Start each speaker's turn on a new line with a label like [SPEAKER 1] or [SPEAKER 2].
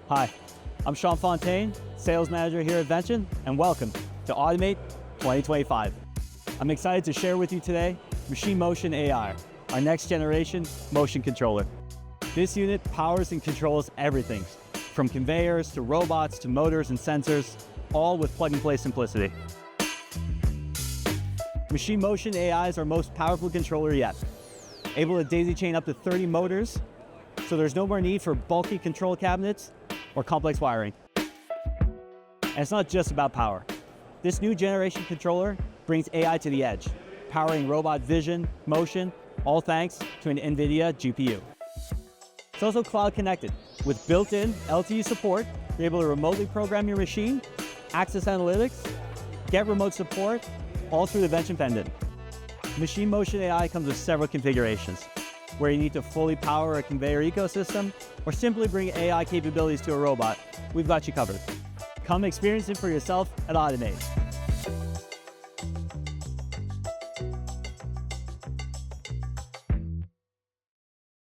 [SPEAKER 1] Hi, I'm Sean Fontaine, Sales Manager here at Vention, and welcome to Automate 2025. I'm excited to share with you today MachineMotion AI, our next generation motion controller. This unit powers and controls everything, from conveyors to robots to motors and sensors, all with plug-and-play simplicity. MachineMotion AI is our most powerful controller yet, able to daisy chain up to 30 motors, so there's no more need for bulky control cabinets or complex wiring. And it's not just about power. This new generation controller brings AI to the edge, powering robot vision, motion, all thanks to an NVIDIA GPU. It's also cloud connected. With built-in LTE support, you're able to remotely program your machine, access analytics, get remote support, all through the Vention pendant. MachineMotion AI comes with several configurations, where you need to fully power a conveyor ecosystem or simply bring AI capabilities to a robot. We've got you covered. Come experience it for yourself at Automate.